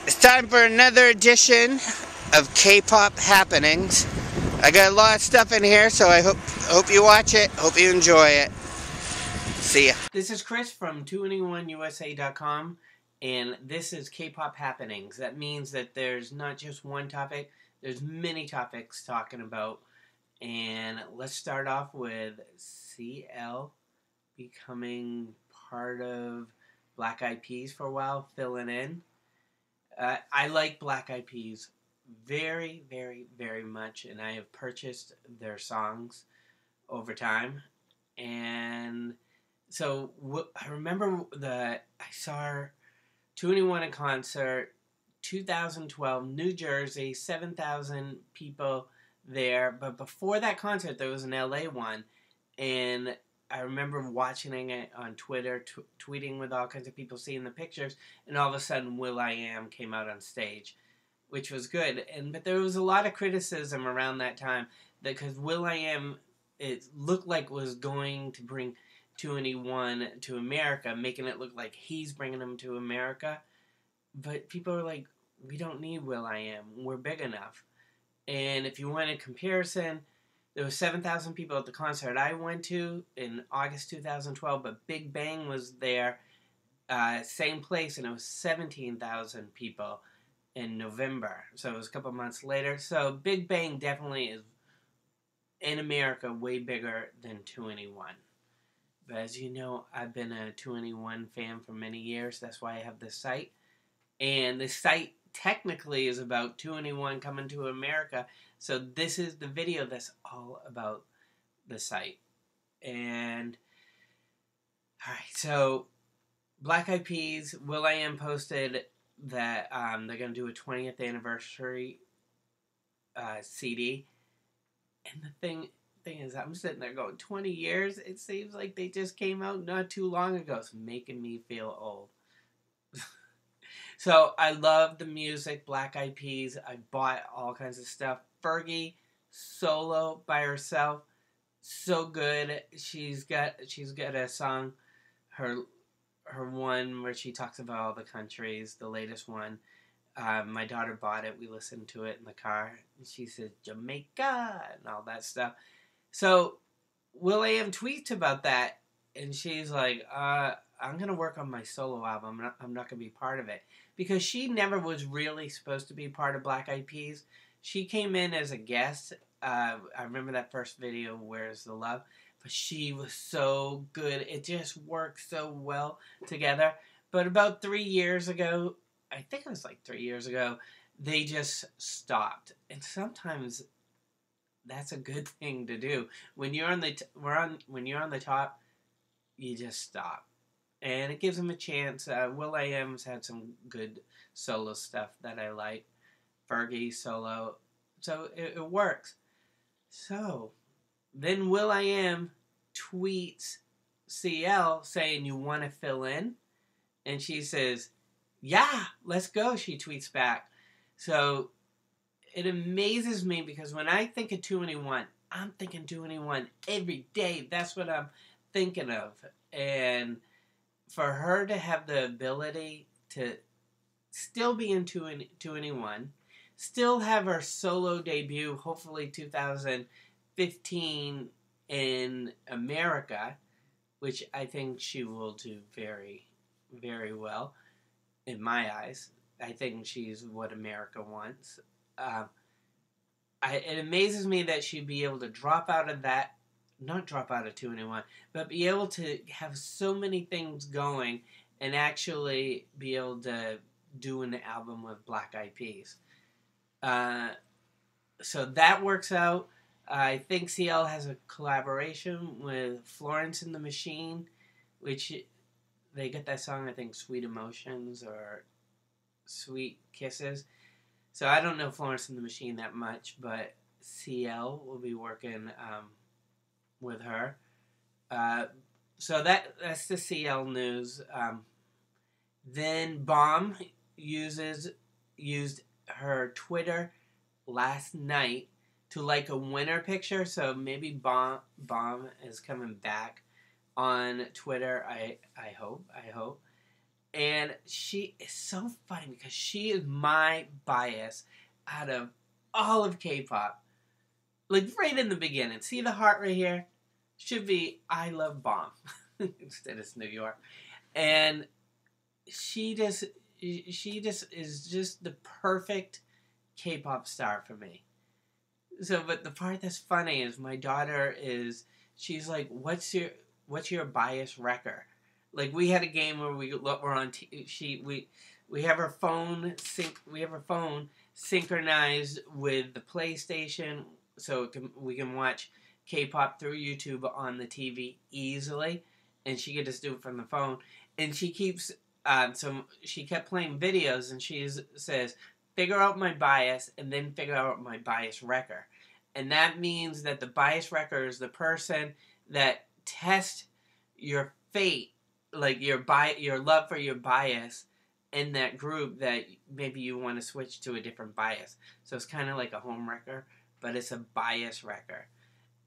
It's time for another edition of K-pop happenings. I got a lot of stuff in here, so I hope you watch it. Hope you enjoy it. See ya. This is Chris from 2anyoneusa.com, and this is K-pop happenings. That means that there's not just one topic, there's many topics talking about. And let's start off with CL becoming part of Black Eyed Peas for a while, filling in. I like Black Eyed Peas very, very, very much, and I have purchased their songs over time. And so I remember I saw 2NE1 in concert, 2012, New Jersey, 7,000 people there. But before that concert, there was an LA one, and I remember watching it on Twitter, tweeting with all kinds of people, seeing the pictures, and all of a sudden will.i.am came out on stage, which was good. But there was a lot of criticism around that time because will.i.am, it looked like was going to bring 2NE1 to America, making it look like he's bringing them to America. But people are like, we don't need will.i.am. We're big enough. And if you want a comparison, there were 7,000 people at the concert I went to in August 2012, but Big Bang was there, same place, and it was 17,000 people in November. So it was a couple months later. So Big Bang definitely is, in America, way bigger than 2NE1. But as you know, I've been a 2NE1 fan for many years. That's why I have this site. And this site technically is about 2NE1 coming to America. So this is the video that's all about the site. And alright, so Black Eyed Peas, will.i.am posted that they're going to do a 20th anniversary CD. And the thing is, I'm sitting there going, 20 years? It seems like they just came out not too long ago. It's making me feel old. So I love the music, Black Eyed Peas. I bought all kinds of stuff. Fergie, solo by herself, so good. She's got a song, her one where she talks about all the countries. The latest one, my daughter bought it. We listened to it in the car. And she said Jamaica and all that stuff. So will.i.am tweets about that, and she's like, I'm going to work on my solo album. I'm not going to be part of it. Because she never was really supposed to be part of Black Eyed Peas. She came in as a guest. I remember that first video, Where's the Love? But she was so good. It just worked so well together. But about 3 years ago, I think it was like 3 years ago, they just stopped. And sometimes that's a good thing to do. When you're on the top, you just stop. And it gives them a chance. will.i.am's had some good solo stuff that I like. Fergie solo. So it works. So then will.i.am tweets CL saying, you want to fill in? And she says, yeah, let's go, she tweets back. So it amazes me because when I think of 2NE1, I'm thinking 2NE1 every day. That's what I'm thinking of. And for her to have the ability to still be in 2NE1, still have her solo debut, hopefully 2015 in America, which I think she will do very, very well in my eyes. I think she's what America wants. It amazes me that she'd be able to drop out of that, not drop out of 2NE1, but be able to have so many things going and actually be able to do an album with Black Eyed Peas. So that works out. I think CL has a collaboration with Florence and the Machine, which they get that song, I think, Sweet Emotions or Sweet Kisses. So I don't know Florence and the Machine that much, but CL will be working with her. So that's the CL news. Then Bomb used her Twitter last night to like a winner picture. So maybe Bomb is coming back on Twitter. I hope. And she is so funny because she is my bias out of all of K-pop. Like, right in the beginning. See the heart right here? Should be I Love Bomb. Instead it's New York. And she just is just the perfect K-pop star for me. So, but the part that's funny is my daughter she's like, what's your bias wrecker? Like, we had a game where we're on we have our phone synchronized with the PlayStation, so we can watch K-pop through YouTube on the TV easily, and she could just do it from the phone. And she keeps so she kept playing videos, and she says, figure out my bias and then figure out my bias wrecker. And that means that the bias wrecker is the person that tests your fate, like your love for your bias in that group, that maybe you want to switch to a different bias. So it's kind of like a home wrecker, but it's a bias wrecker.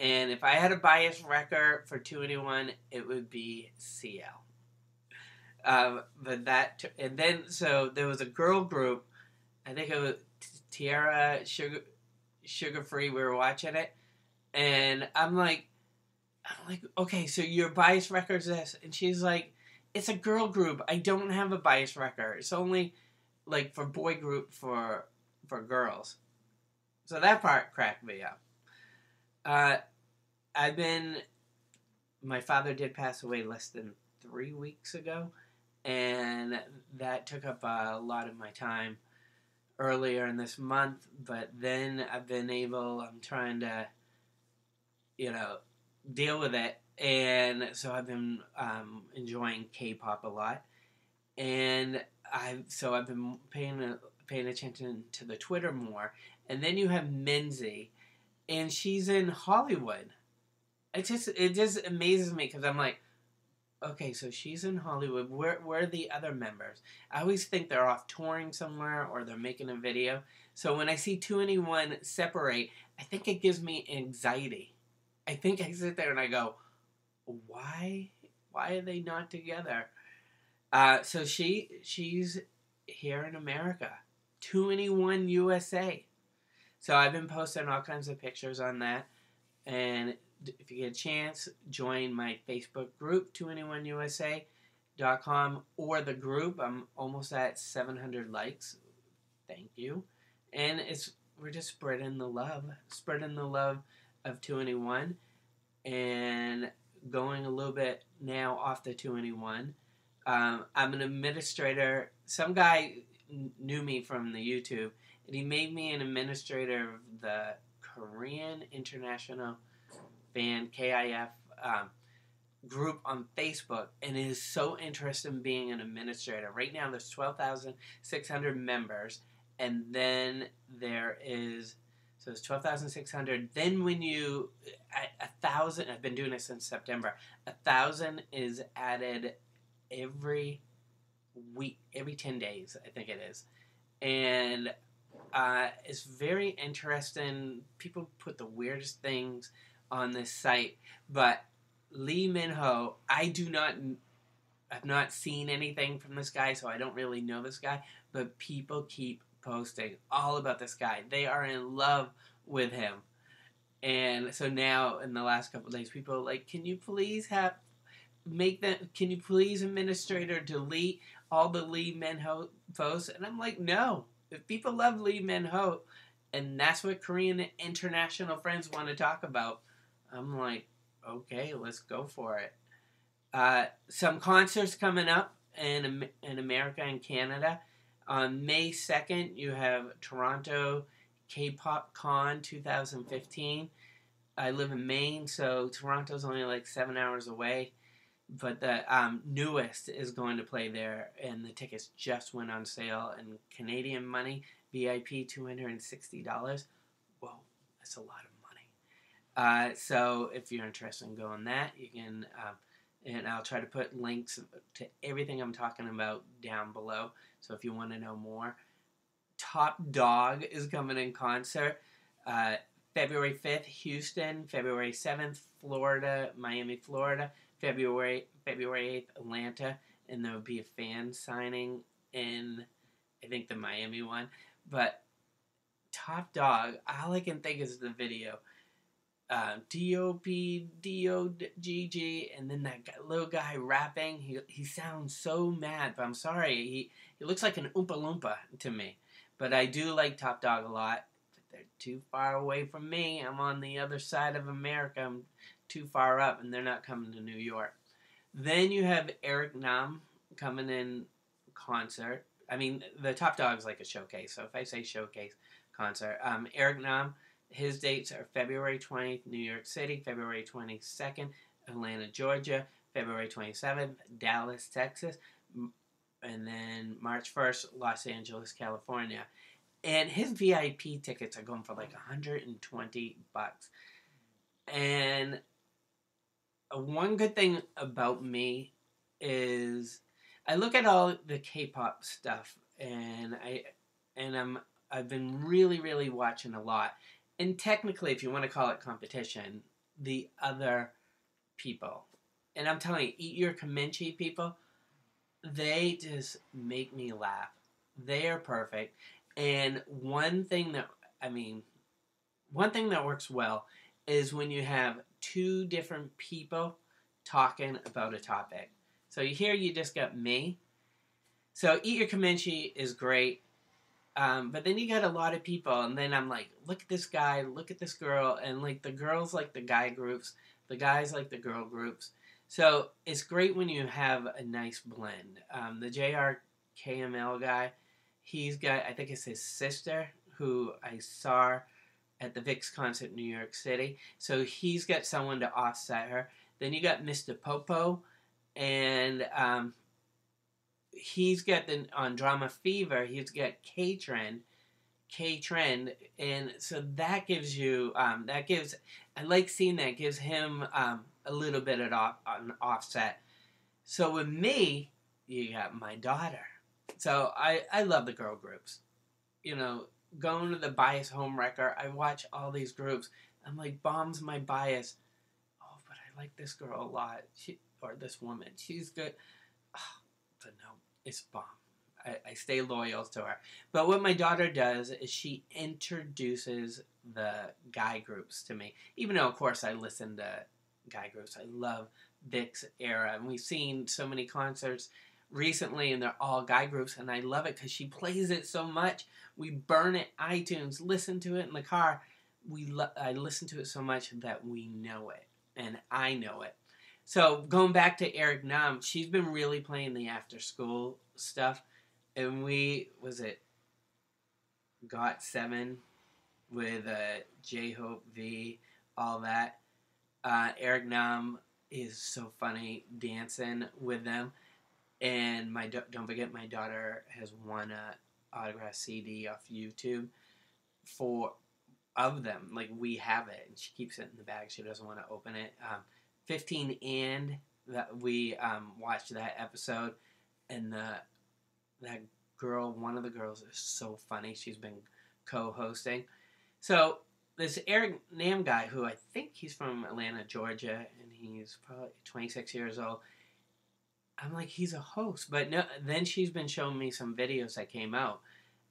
And if I had a bias wrecker for 2NE1, it would be CL. And then so there was a girl group, I think it was Tiara Sugar Free. We were watching it, and I'm like, okay, so your bias wrecker is this, and she's like, it's a girl group. I don't have a bias wrecker. It's only like for boy group for girls. So that part cracked me up. My father did pass away less than 3 weeks ago, and that took up a lot of my time earlier in this month, but then I'm trying to, deal with it, and so I've been enjoying K-pop a lot, and I've been paying attention to the Twitter more, and then you have Minzy, and she's in Hollywood. It just amazes me because I'm like, okay, so she's in Hollywood. Where are the other members? I always think they're off touring somewhere or they're making a video. So when I see 2NE1 separate, I think it gives me anxiety. I think I sit there and I go, why are they not together? So she's here in America. 2NE1 USA. So I've been posting all kinds of pictures on that. And if you get a chance, join my Facebook group, 2NE1USA.com, or the group. I'm almost at 700 likes. Thank you. And we're just spreading the love of 2NE1, and going a little bit now off the 2NE1. I'm an administrator. Some guy knew me from the YouTube, and he made me an administrator of the Korean International Fan, KIF, group on Facebook, and it is so interesting being an administrator. Right now there's 12,600 members, and then so it's 12,600. Then when 1,000, I've been doing this since September, 1,000 is added every week, every 10 days, I think it is. And it's very interesting. People put the weirdest things on this site, but Lee Min-ho, I've not seen anything from this guy, so I don't really know this guy, but people keep posting all about this guy. They are in love with him. And so now, in the last couple of days, people are like, can you please administrator delete all the Lee Min-ho posts? And I'm like, no. If people love Lee Min-ho, and that's what Korean international friends want to talk about, I'm like, okay, let's go for it. Some concerts coming up in America and Canada. On May 2nd, you have Toronto K-Pop Con 2015. I live in Maine, so Toronto's only like 7 hours away. But the newest is going to play there, and the tickets just went on sale. And Canadian money, VIP, $260. Whoa, that's a lot of money. So if you're interested in going that, you can, and I'll try to put links to everything I'm talking about down below. So if you want to know more. Top Dog is coming in concert. February 5th, Houston. February 7th, Florida, Miami, Florida. February 8th, Atlanta. and there would be a fan signing in, I think, the Miami one. But Top Dog, all I can think is the video. D-O-P-D-O-G-G, and then that little guy rapping, he sounds so mad, but I'm sorry, he looks like an Oompa Loompa to me. But I do like Top Dog a lot, but they're too far away from me. I'm on the other side of America. I'm too far up, and they're not coming to New York. Then you have Eric Nam coming in concert. I mean, the Top Dog's like a showcase, so if I say showcase concert, Eric Nam, his dates are February 20th, New York City, February 22nd, Atlanta, Georgia, February 27th, Dallas, Texas, and then March 1st, Los Angeles, California. And his VIP tickets are going for like $120. And one good thing about me is I look at all the K-pop stuff, and I've been really watching a lot. And technically, if you want to call it competition, the other people, and I'm telling you, Eat Your Kimchi people, they just make me laugh. They are perfect. And one thing that works well is when you have two different people talking about a topic. So here you just got me. So Eat Your Kimchi is great. But then you got a lot of people, and then I'm like, look at this guy, look at this girl, and like the girls like the guy groups, the guys like the girl groups. So it's great when you have a nice blend. The JRKML guy, he's got, I think it's his sister, who I saw at the VIX concert in New York City. So he's got someone to offset her. Then you got Mr. Popo, and he's got on Drama Fever, he's got K-Trend, and so that gives you, I like seeing that, gives him a little bit of an offset. So with me, you got my daughter. So I love the girl groups. You know, going to the Bias Home Wrecker, I watch all these groups. I'm like, Bomb's my bias. Oh, but I like this girl a lot. Or this woman. She's good. Oh, but no, it's Bomb. I stay loyal to her. But what my daughter does is she introduces the guy groups to me. Even though, of course, I listen to guy groups. I love Vic's era. And we've seen so many concerts recently, and they're all guy groups. And I love it because she plays it so much. We burn it, iTunes, listen to it in the car. I listen to it so much that we know it. And I know it. So going back to Eric Nam, she's been really playing the after school stuff. And Got 7 with J-Hope V, all that. Eric Nam is so funny dancing with them. And don't forget, my daughter has won a autograph CD off YouTube of them. Like, we have it, and she keeps it in the bag. She doesn't want to open it. 15 and that we watched that episode, and that girl, one of the girls, is so funny. She's been co-hosting. So this Eric Nam guy, who I think he's from Atlanta, Georgia, and he's probably 26 years old. I'm like, he's a host. But no, then she's been showing me some videos that came out,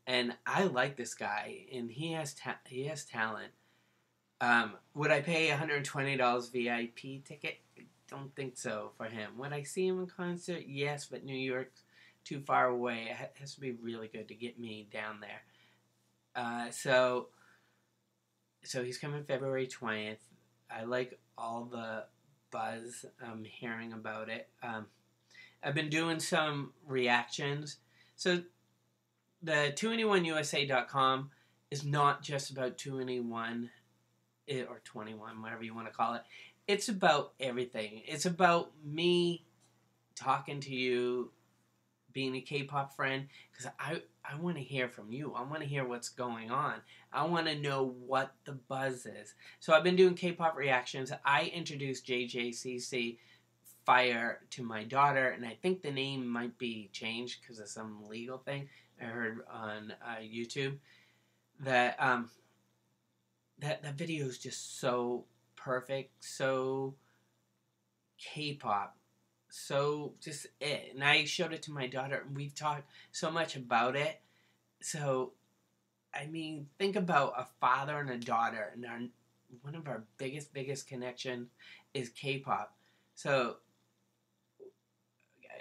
and I like this guy, and he has talent. Would I pay $120 VIP ticket? I don't think so for him. Would I see him in concert? Yes, but New York's too far away. It has to be really good to get me down there. So he's coming February 20th. I like all the buzz I'm hearing about it. I've been doing some reactions. So the 2anyoneusa.com is not just about 2anyone or 21, whatever you want to call it. It's about everything. It's about me talking to you, being a K-pop friend, because I want to hear from you. I want to hear what's going on. I want to know what the buzz is. So I've been doing K-pop reactions. I introduced JJCC Fire to my daughter, and I think the name might be changed because of some legal thing I heard on YouTube. That video is just so perfect, so K-pop. so just it. And I showed it to my daughter, and we've talked so much about it. So, I mean, think about a father and a daughter, and one of our biggest connection is K-pop. So,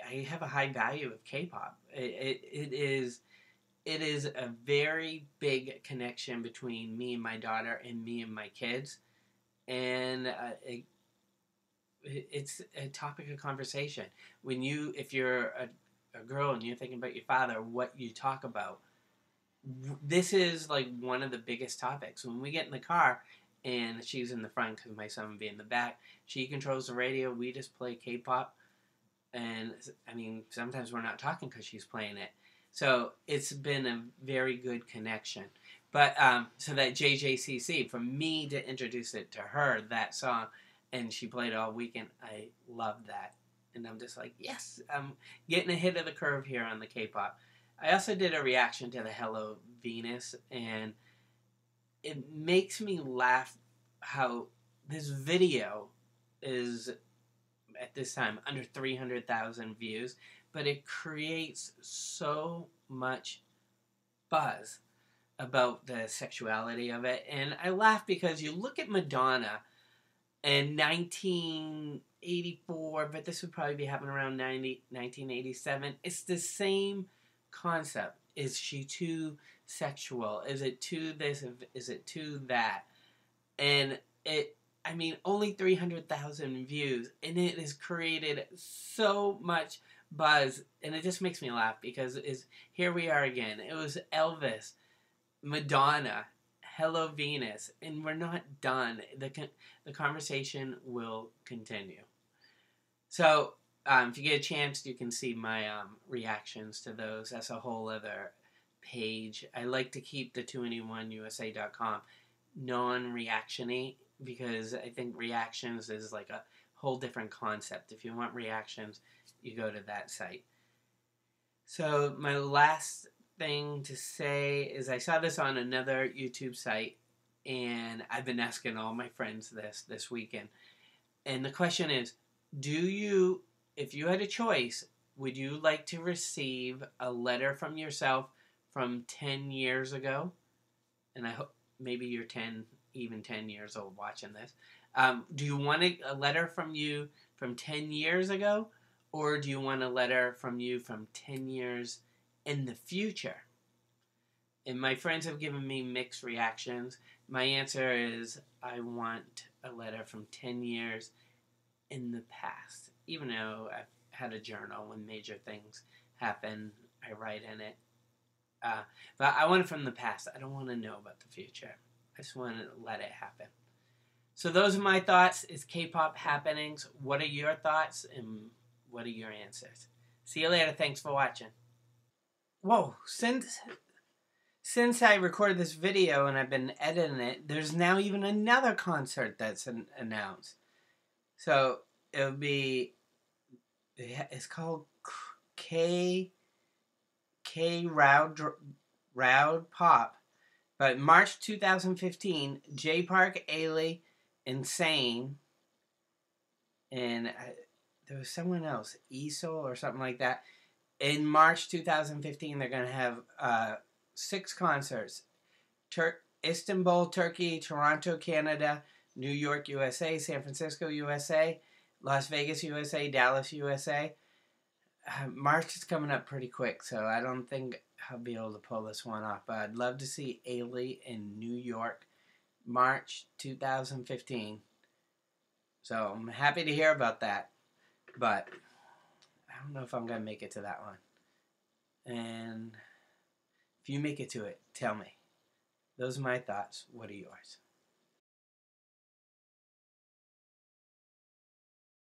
I have a high value of K-pop. It is a very big connection between me and my daughter and me and my kids, and it's a topic of conversation. If you're a girl and you're thinking about your father, what you talk about, this is like one of the biggest topics. When we get in the car and she's in the front because my son would be in the back, she controls the radio. We just play K-pop, and I mean sometimes we're not talking because she's playing it. So it's been a very good connection. But so that JJCC, for me to introduce it to her, that song, and she played all weekend, I love that. And I'm just like, yes, I'm getting ahead of the curve here on the K-pop. I also did a reaction to the Hello Venus, and it makes me laugh how this video is, at this time, under 300,000 views, but it creates so much buzz about the sexuality of it. And I laugh because you look at Madonna in 1984, but this would probably be happening around 1987. It's the same concept. Is she too sexual? Is it too this? Is it too that? And I mean, only 300,000 views, and it has created so much buzz, and it just makes me laugh because here we are again. It was Elvis, Madonna, Hello Venus, and we're not done. The conversation will continue. So, if you get a chance, you can see my reactions to those. That's a whole other page. I like to keep the 2anyoneusa.com non-reaction-y because I think reactions is like a whole different concept. If you want reactions, you go to that site. So my last thing to say is I saw this on another YouTube site, and I've been asking all my friends this weekend. And the question is, if you had a choice, would you like to receive a letter from yourself from 10 years ago? And I hope maybe you're 10 years old watching this. Do you want a letter from you from 10 years ago? Or do you want a letter from you from 10 years in the future? And my friends have given me mixed reactions. My answer is I want a letter from 10 years in the past. Even though I've had a journal when major things happen, I write in it. But I want it from the past. I don't want to know about the future. I just want to let it happen. So those are my thoughts. It's K-pop happenings. What are your thoughts and what are your answers? See you later. Thanks for watching. Whoa, since I recorded this video and I've been editing it, there's now even another concert that's announced. So it'll be, it's called K Roud Pop. But March 2015, J Park, Ailey, Insane, and there was someone else, Esol or something like that. In March 2015, they're going to have 6 concerts. Istanbul, Turkey, Toronto, Canada, New York, USA, San Francisco, USA, Las Vegas, USA, Dallas, USA. March is coming up pretty quick, so I don't think I'll be able to pull this one off. But I'd love to see Ailey in New York, March 2015. So I'm happy to hear about that. But I don't know if I'm going to make it to that one. And if you make it to it, tell me. Those are my thoughts. What are yours?